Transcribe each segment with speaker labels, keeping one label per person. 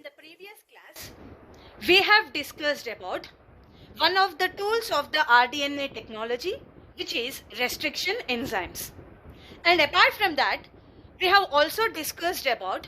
Speaker 1: the previous class, we have discussed about one of the tools of the rDNA technology, which is restriction enzymes. And apart from that, we have also discussed about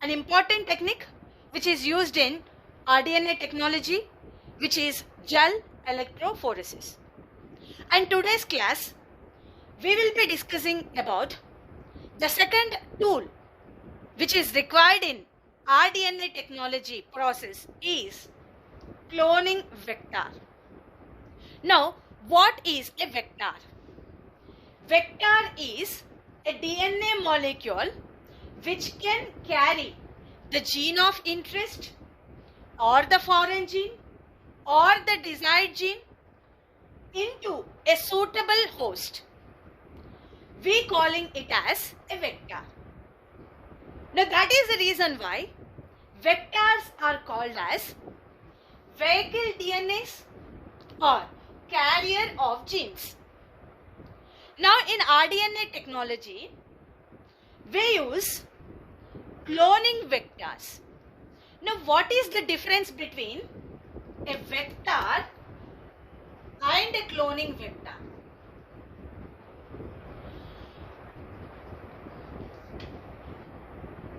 Speaker 1: an important technique which is used in rDNA technology, which is gel electrophoresis. And today's class, we will be discussing about the second tool which is required in rDNA technology process is cloning vector. Now, what is a vector? Vector is a DNA molecule which can carry the gene of interest or the foreign gene or the desired gene into a suitable host. We calling it as a vector. Now that is the reason why vectors are called as vehicle DNAs or carrier of genes. Now in rDNA technology, we use cloning vectors. Now what is the difference between a vector and a cloning vector?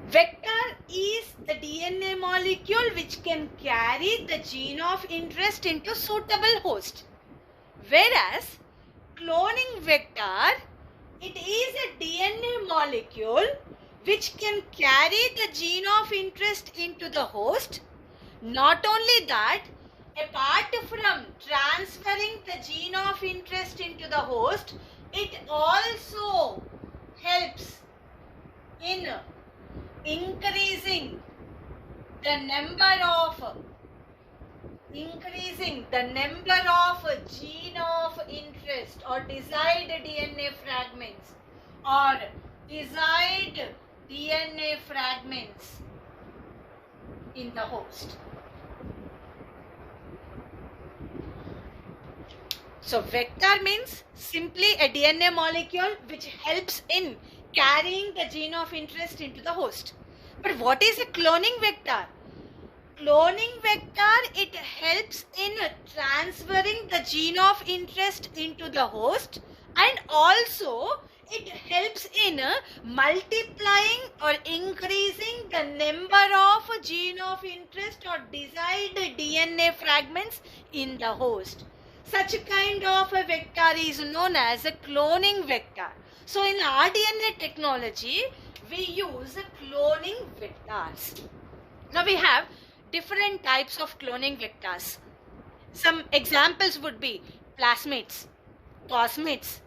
Speaker 1: Vector is the DNA molecule which can carry the gene of interest into suitable host. Whereas cloning vector, it is a DNA molecule which can carry the gene of interest into the host. Not only that, apart from transferring the gene of interest into the host, it also helps in increasing the number of gene of interest or desired DNA fragments or desired DNA fragments in the host. So vector means simply a DNA molecule which helps in carrying the gene of interest into the host. But what is a cloning vector? Cloning vector, it helps in transferring the gene of interest into the host, and also it helps in multiplying or increasing the number of gene of interest or desired DNA fragments in the host. Such a kind of a vector is known as a cloning vector. So in rDNA technology, we use cloning vectors. Now we have different types of cloning vectors. Some examples would be plasmids, plasmids,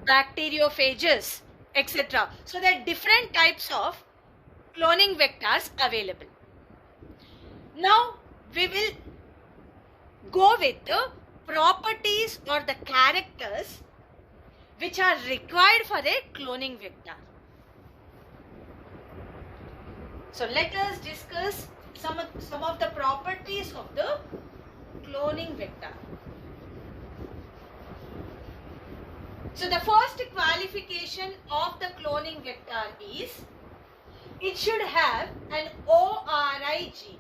Speaker 1: bacteriophages, etc. So there are different types of cloning vectors available. Now we will go with the properties or the characters which are required for a cloning vector. So let us discuss some of the properties of the cloning vector. So the first qualification of the cloning vector is it should have an ORI gene.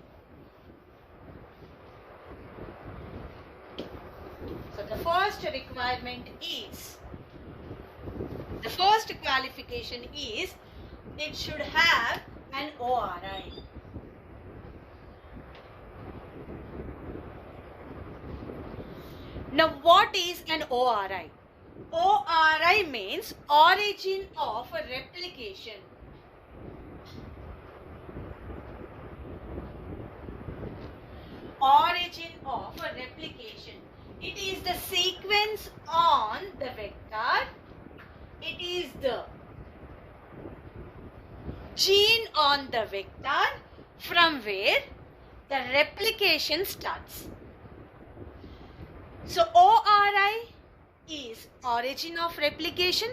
Speaker 1: So the first requirement is, the first qualification is it should have an ORI. Now what is an ORI? ORI means origin of replication. Origin of replication. It is the sequence on the vector. It is the gene on the vector from where the replication starts. So ORI is origin of replication.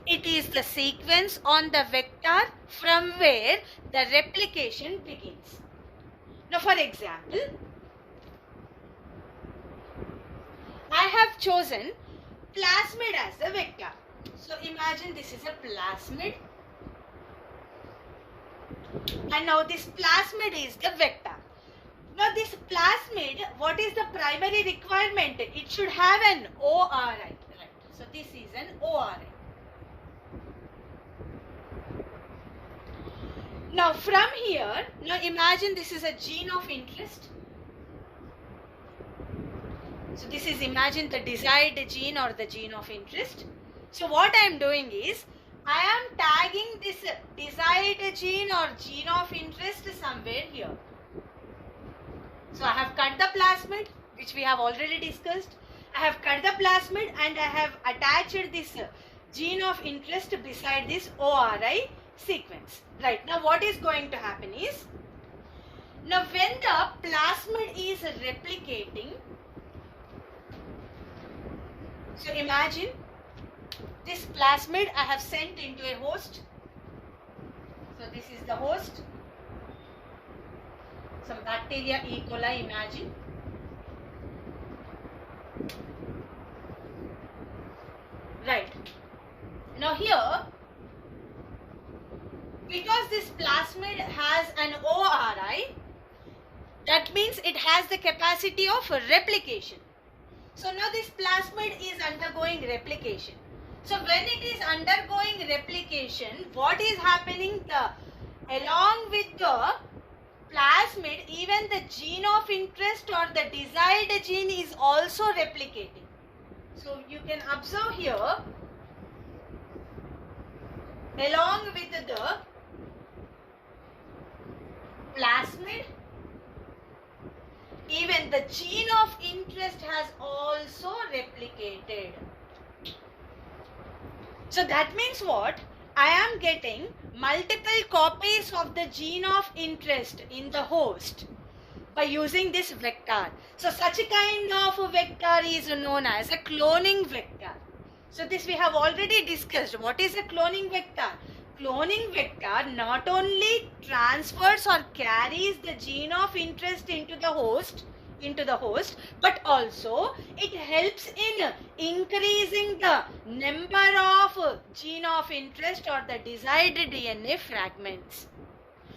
Speaker 1: It is the sequence on the vector from where the replication begins. Now for example, I have chosen plasmid as the vector. So imagine this is a plasmid. And now this plasmid is the vector. Now this plasmid, what is the primary requirement? It should have an ORI. Right. So this is an ORI. Now from here, now imagine this is a gene of interest. So this is, imagine the desired gene or the gene of interest. So what I am doing is, I am tagging this desired gene or gene of interest somewhere here. So I have cut the plasmid, which we have already discussed. I have cut the plasmid and I have attached this gene of interest beside this ORI sequence. Right, now what is going to happen is, now when the plasmid is replicating, so imagine this plasmid I have sent into a host. So this is the host. Some bacteria E. coli, imagine. Right. Now here, because this plasmid has an ORI, that means it has the capacity of replication. So now this plasmid is undergoing replication. So when it is undergoing replication, what is happening? Along with the plasmid, even the gene of interest or the desired gene is also replicating. So you can observe here, along with the plasmid, even the gene of interest has also replicated. So that means what? I am getting multiple copies of the gene of interest in the host by using this vector. So such a kind of a vector is known as a cloning vector. So this we have already discussed. What is a cloning vector? Cloning vector not only transfers or carries the gene of interest into the host, but also it helps in increasing the number of gene of interest or the desired DNA fragments.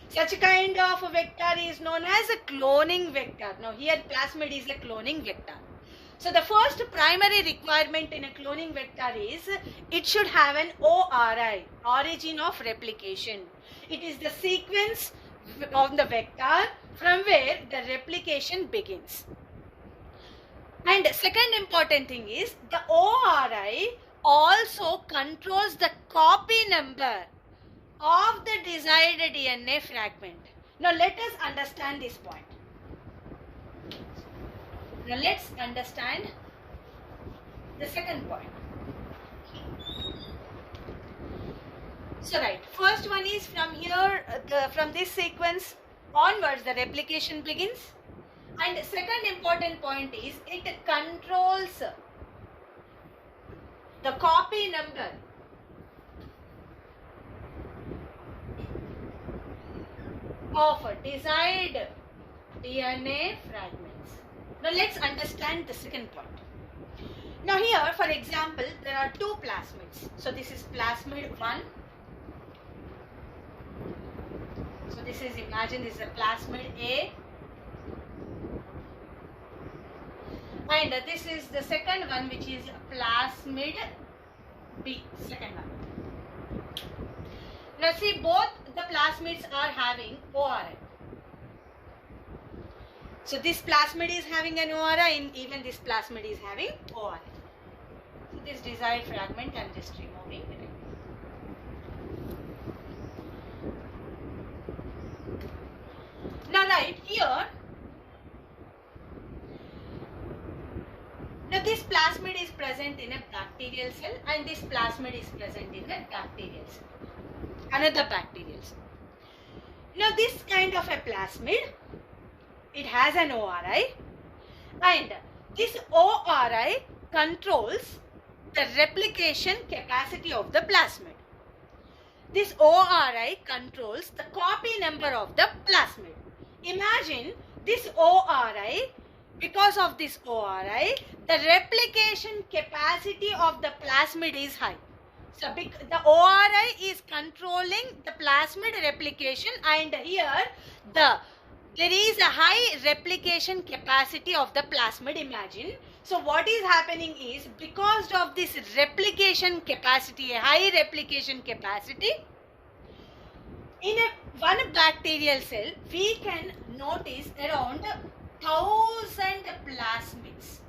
Speaker 1: Such a kind of a vector is known as a cloning vector. Now here plasmid is a cloning vector. So the first primary requirement in a cloning vector is it should have an ORI, origin of replication. It is the sequence of the vector from where the replication begins. And second important thing is the ORI also controls the copy number of the desired DNA fragment. Now let us understand this point. Now let's understand the second point. So right, first one is from here, from this sequence onwards the replication begins, and second important point is it controls the copy number of desired DNA fragments. Now let's understand the second point. Now here, for example, there are two plasmids. So this is plasmid 1. So this is, imagine this is a plasmid A. And this is the second one, which is plasmid B, second one. Now see, both the plasmids are having ORI. So this plasmid is having an ORI and even this plasmid is having ORI. So this desired fragment I am just removing it. Now right here, now this plasmid is present in a bacterial cell and this plasmid is present in a bacterial cell, another bacterial cell. Now this kind of a plasmid, it has an ORI and this ORI controls the replication capacity of the plasmid. This ORI controls the copy number of the plasmid. Imagine this ORI, because of this ORI, the replication capacity of the plasmid is high. So the ORI is controlling the plasmid replication, and here there is a high replication capacity of the plasmid. Imagine. So what is happening is, because of this replication capacity, a high replication capacity, in one bacterial cell, we can notice around 1000 plasmids.